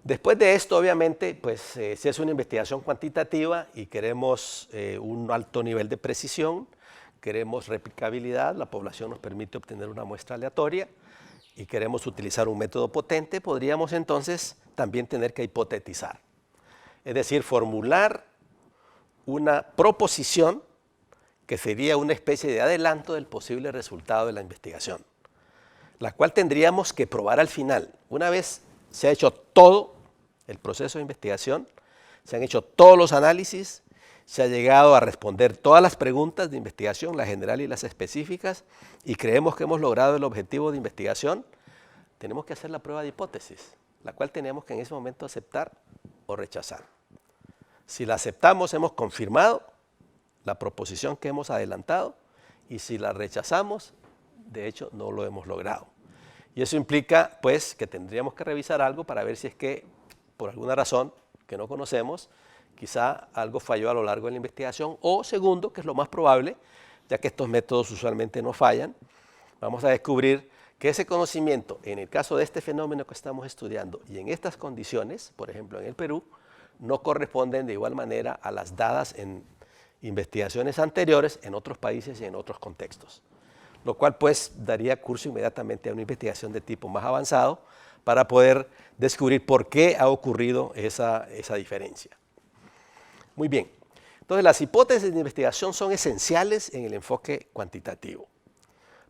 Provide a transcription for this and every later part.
Después de esto, obviamente, pues si es una investigación cuantitativa y queremos un alto nivel de precisión, queremos replicabilidad, la población nos permite obtener una muestra aleatoria y queremos utilizar un método potente, podríamos entonces también tener que hipotetizar. Es decir, formular una proposición que sería una especie de adelanto del posible resultado de la investigación, la cual tendríamos que probar al final. Una vez se ha hecho todo el proceso de investigación, se han hecho todos los análisis, se ha llegado a responder todas las preguntas de investigación, las generales y las específicas, y creemos que hemos logrado el objetivo de investigación, tenemos que hacer la prueba de hipótesis, la cual tenemos que en ese momento aceptar o rechazar. Si la aceptamos, hemos confirmado la proposición que hemos adelantado, y si la rechazamos, de hecho, no lo hemos logrado. Y eso implica, pues, que tendríamos que revisar algo para ver si es que, por alguna razón que no conocemos, quizá algo falló a lo largo de la investigación, o segundo, que es lo más probable, ya que estos métodos usualmente no fallan, vamos a descubrir que ese conocimiento, en el caso de este fenómeno que estamos estudiando y en estas condiciones, por ejemplo en el Perú, no corresponden de igual manera a las dadas en investigaciones anteriores en otros países y en otros contextos, lo cual pues daría curso inmediatamente a una investigación de tipo más avanzado para poder descubrir por qué ha ocurrido esa diferencia. Muy bien, entonces las hipótesis de investigación son esenciales en el enfoque cuantitativo,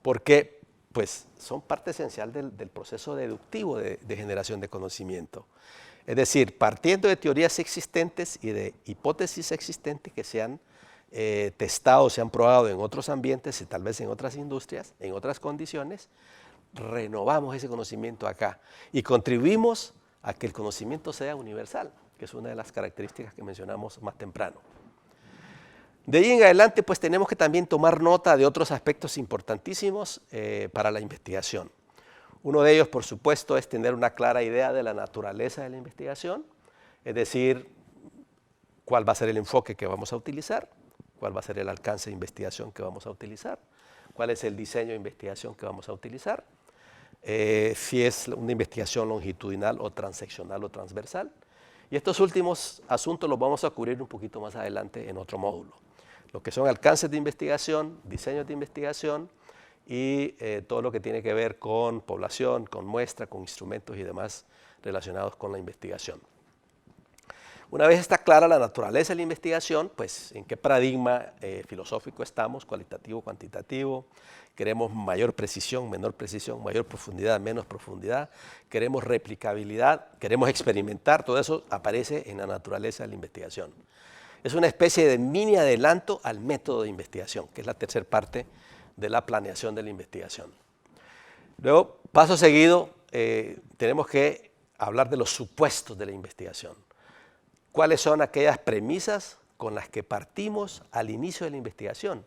porque pues son parte esencial del proceso deductivo de generación de conocimiento. Es decir, partiendo de teorías existentes y de hipótesis existentes que se han testado, se han probado en otros ambientes y tal vez en otras industrias, en otras condiciones, renovamos ese conocimiento acá y contribuimos a que el conocimiento sea universal, que es una de las características que mencionamos más temprano. De ahí en adelante, pues tenemos que también tomar nota de otros aspectos importantísimos para la investigación. Uno de ellos, por supuesto, es tener una clara idea de la naturaleza de la investigación, es decir, cuál va a ser el enfoque que vamos a utilizar, cuál va a ser el alcance de investigación que vamos a utilizar, cuál es el diseño de investigación que vamos a utilizar, si es una investigación longitudinal o transeccional o transversal. Y estos últimos asuntos los vamos a cubrir un poquito más adelante en otro módulo. Lo que son alcances de investigación, diseños de investigación y todo lo que tiene que ver con población, con muestra, con instrumentos y demás relacionados con la investigación. Una vez está clara la naturaleza de la investigación, pues en qué paradigma filosófico estamos, cualitativo, cuantitativo, queremos mayor precisión, menor precisión, mayor profundidad, menos profundidad, queremos replicabilidad, queremos experimentar, todo eso aparece en la naturaleza de la investigación. Es una especie de mini adelanto al método de investigación, que es la tercera parte de la planeación de la investigación. Luego, paso seguido, tenemos que hablar de los supuestos de la investigación. ¿Cuáles son aquellas premisas con las que partimos al inicio de la investigación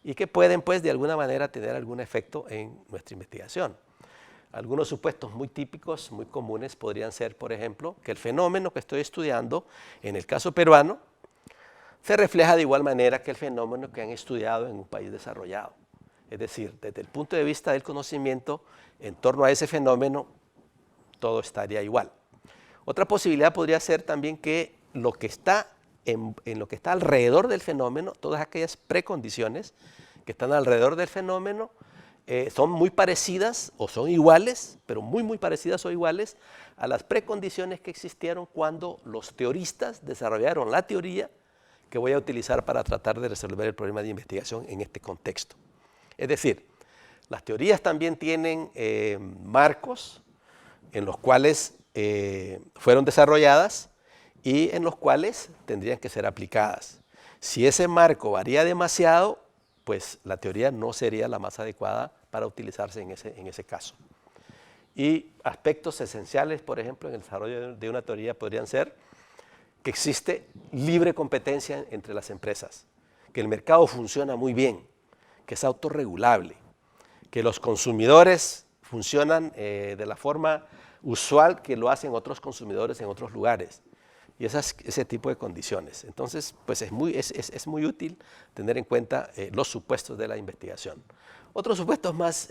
y que pueden, pues, de alguna manera tener algún efecto en nuestra investigación? Algunos supuestos muy típicos, muy comunes, podrían ser, por ejemplo, que el fenómeno que estoy estudiando, en el caso peruano, se refleja de igual manera que el fenómeno que han estudiado en un país desarrollado. Es decir, desde el punto de vista del conocimiento, en torno a ese fenómeno, todo estaría igual. Otra posibilidad podría ser también que lo que está en lo que está alrededor del fenómeno, todas aquellas precondiciones que están alrededor del fenómeno, son muy parecidas o son iguales, pero muy parecidas o iguales a las precondiciones que existieron cuando los teoristas desarrollaron la teoría que voy a utilizar para tratar de resolver el problema de investigación en este contexto. Es decir, las teorías también tienen marcos en los cuales fueron desarrolladas y en los cuales tendrían que ser aplicadas. Si ese marco varía demasiado, pues la teoría no sería la más adecuada para utilizarse en ese caso. Y aspectos esenciales, por ejemplo, en el desarrollo de una teoría podrían ser que existe libre competencia entre las empresas, que el mercado funciona muy bien, que es autorregulable, que los consumidores funcionan de la forma usual que lo hacen otros consumidores en otros lugares, y ese tipo de condiciones. Entonces, pues es muy útil tener en cuenta los supuestos de la investigación. Otros supuestos más,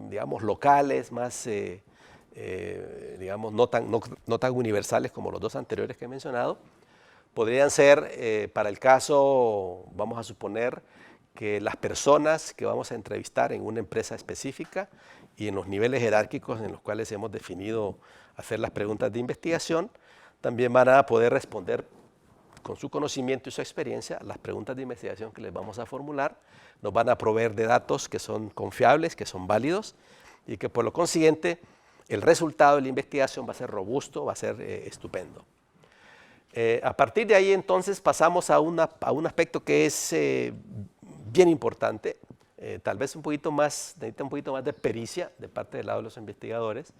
digamos, locales, más digamos, no tan universales como los dos anteriores que he mencionado. Podrían ser, para el caso, vamos a suponer que las personas que vamos a entrevistar en una empresa específica y en los niveles jerárquicos en los cuales hemos definido hacer las preguntas de investigación, también van a poder responder con su conocimiento y su experiencia las preguntas de investigación que les vamos a formular. Nos van a proveer de datos que son confiables, que son válidos y que por lo consiguiente el resultado de la investigación va a ser robusto, va a ser estupendo. A partir de ahí entonces pasamos a un aspecto que es bien importante, tal vez necesita un poquito más de pericia de parte del lado de los investigadores,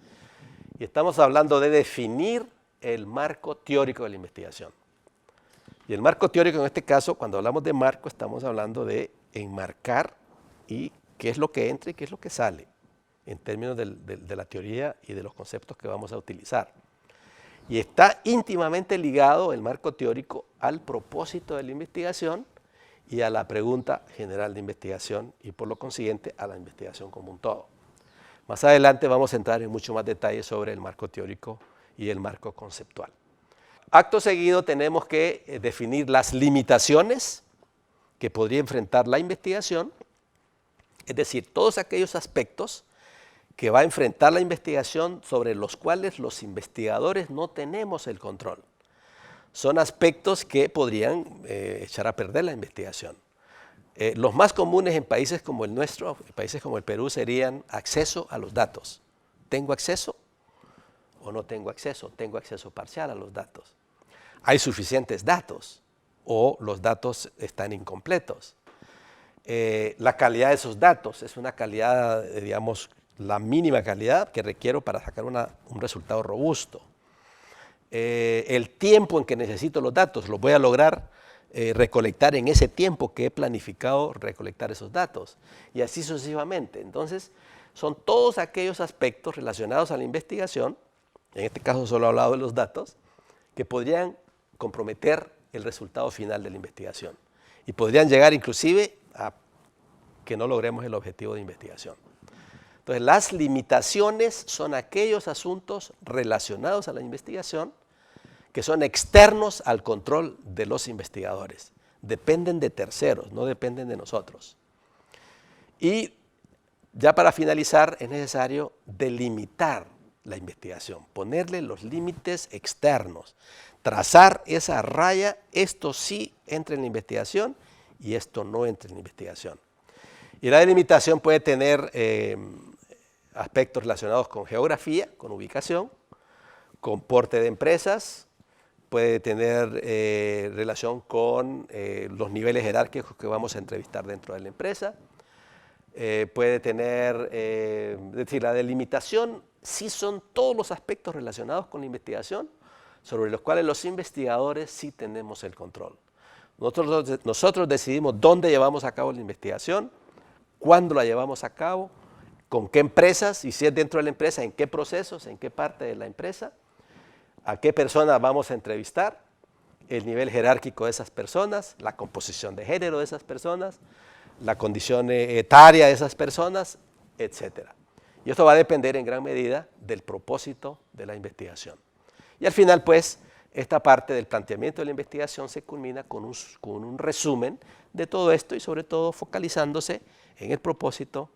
y estamos hablando de definir el marco teórico de la investigación. Y el marco teórico en este caso, cuando hablamos de marco, estamos hablando de enmarcar y qué es lo que entra y qué es lo que sale en términos de la teoría y de los conceptos que vamos a utilizar. Y está íntimamente ligado el marco teórico al propósito de la investigación y a la pregunta general de investigación y por lo consiguiente a la investigación como un todo. Más adelante vamos a entrar en mucho más detalle sobre el marco teórico y el marco conceptual. Acto seguido tenemos que definir las limitaciones que podría enfrentar la investigación, es decir, todos aquellos aspectos que va a enfrentar la investigación sobre los cuales los investigadores no tenemos el control. Son aspectos que podrían echar a perder la investigación. Los más comunes en países como el nuestro, en países como el Perú, serían acceso a los datos. ¿Tengo acceso o no tengo acceso? ¿Tengo acceso parcial a los datos? ¿Hay suficientes datos o los datos están incompletos? La calidad de esos datos es una calidad, digamos, la mínima calidad que requiero para sacar un resultado robusto. El tiempo en que necesito los datos, los voy a lograr recolectar en ese tiempo que he planificado recolectar esos datos y así sucesivamente. Entonces, son todos aquellos aspectos relacionados a la investigación, en este caso solo he hablado de los datos, que podrían comprometer el resultado final de la investigación y podrían llegar inclusive a que no logremos el objetivo de investigación. Entonces, las limitaciones son aquellos asuntos relacionados a la investigación que son externos al control de los investigadores. Dependen de terceros, no dependen de nosotros. Y ya para finalizar, es necesario delimitar la investigación, ponerle los límites externos, trazar esa raya, esto sí entra en la investigación y esto no entra en la investigación. Y la delimitación puede tener aspectos relacionados con geografía, con ubicación, con porte de empresas, puede tener relación con los niveles jerárquicos que vamos a entrevistar dentro de la empresa, puede tener, es decir, la delimitación sí son todos los aspectos relacionados con la investigación sobre los cuales los investigadores sí tenemos el control. Nosotros decidimos dónde llevamos a cabo la investigación, cuándo la llevamos a cabo, con qué empresas y si es dentro de la empresa, en qué procesos, en qué parte de la empresa, a qué personas vamos a entrevistar, el nivel jerárquico de esas personas, la composición de género de esas personas, la condición etaria de esas personas, etc. Y esto va a depender en gran medida del propósito de la investigación. Y al final, pues, esta parte del planteamiento de la investigación se culmina con un resumen de todo esto y sobre todo focalizándose en el propósito,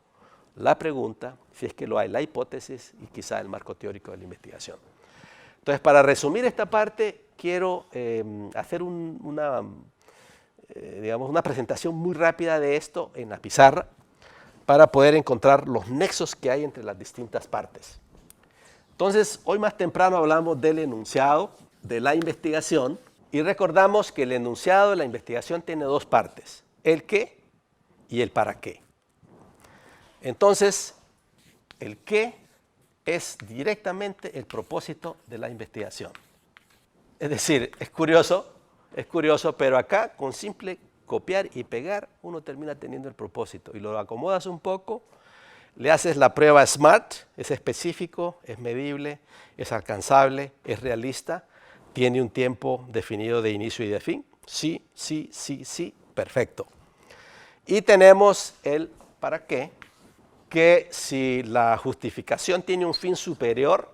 la pregunta, si es que lo hay, la hipótesis y quizá el marco teórico de la investigación. Entonces, para resumir esta parte, quiero hacer digamos, una presentación muy rápida de esto en la pizarra para poder encontrar los nexos que hay entre las distintas partes. Entonces, hoy más temprano hablamos del enunciado de la investigación y recordamos que el enunciado de la investigación tiene dos partes, el qué y el para qué. Entonces, el qué es directamente el propósito de la investigación. Es decir, es curioso, pero acá con simple copiar y pegar uno termina teniendo el propósito y lo acomodas un poco, le haces la prueba SMART, es específico, es medible, es alcanzable, es realista, tiene un tiempo definido de inicio y de fin, sí, perfecto. Y tenemos el para qué, que si la justificación tiene un fin superior,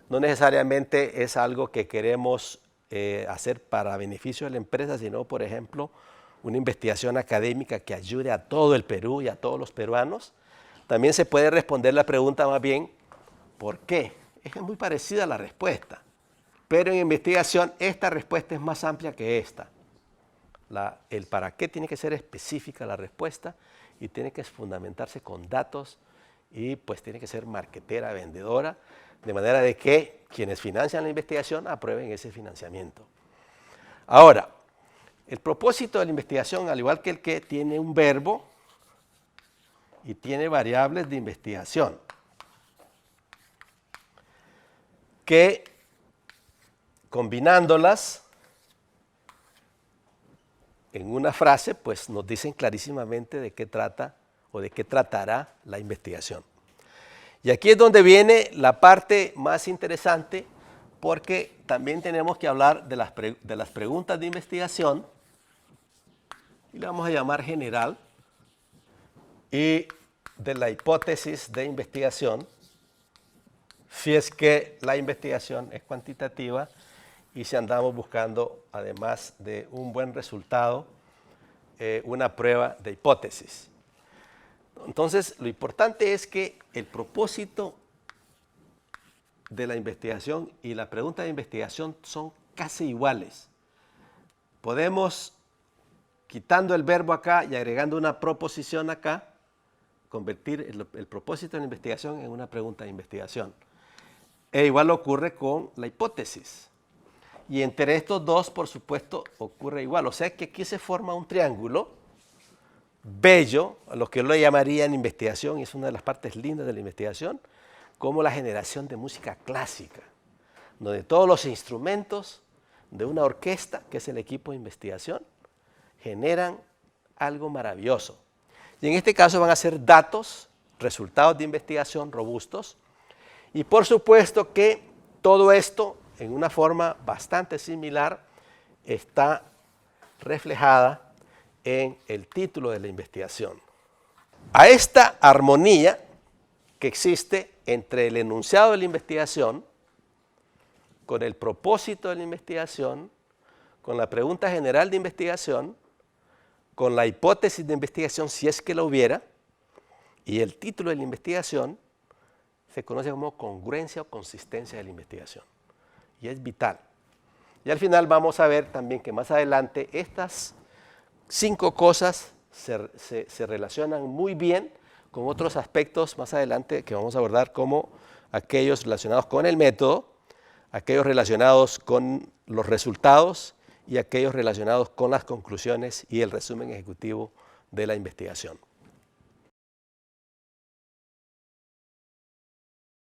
no necesariamente es algo que queremos hacer para beneficio de la empresa, sino, por ejemplo, una investigación académica que ayude a todo el Perú y a todos los peruanos. También se puede responder la pregunta más bien, ¿por qué? Es muy parecida a la respuesta, pero en investigación esta respuesta es más amplia que esta. El para qué tiene que ser específica la respuesta y tiene que fundamentarse con datos y pues tiene que ser marketera, vendedora, de manera de que quienes financian la investigación aprueben ese financiamiento. Ahora, el propósito de la investigación, al igual que el que tiene un verbo y tiene variables de investigación, que combinándolas en una frase, pues nos dicen clarísimamente de qué trata o de qué tratará la investigación. Y aquí es donde viene la parte más interesante, porque también tenemos que hablar de las preguntas de investigación, y le vamos a llamar general, y de la hipótesis de investigación, si es que la investigación es cuantitativa y si andamos buscando, además de un buen resultado, una prueba de hipótesis. Entonces, lo importante es que el propósito de la investigación y la pregunta de investigación son casi iguales. Podemos, quitando el verbo acá y agregando una proposición acá, convertir el propósito de la investigación en una pregunta de investigación. E igual ocurre con la hipótesis. Y entre estos dos, por supuesto, ocurre igual. O sea que aquí se forma un triángulo bello, a lo que yo le llamaría en investigación, y es una de las partes lindas de la investigación, como la generación de música clásica, donde todos los instrumentos de una orquesta, que es el equipo de investigación, generan algo maravilloso. Y en este caso van a ser datos, resultados de investigación robustos, y por supuesto que todo esto, en una forma bastante similar, está reflejada en el título de la investigación. A esta armonía que existe entre el enunciado de la investigación, con el propósito de la investigación, con la pregunta general de investigación, con la hipótesis de investigación, si es que la hubiera, y el título de la investigación, se conoce como congruencia o consistencia de la investigación. Y es vital. Y al final vamos a ver también que más adelante estas 5 cosas se relacionan muy bien con otros aspectos más adelante que vamos a abordar, como aquellos relacionados con el método, aquellos relacionados con los resultados y aquellos relacionados con las conclusiones y el resumen ejecutivo de la investigación.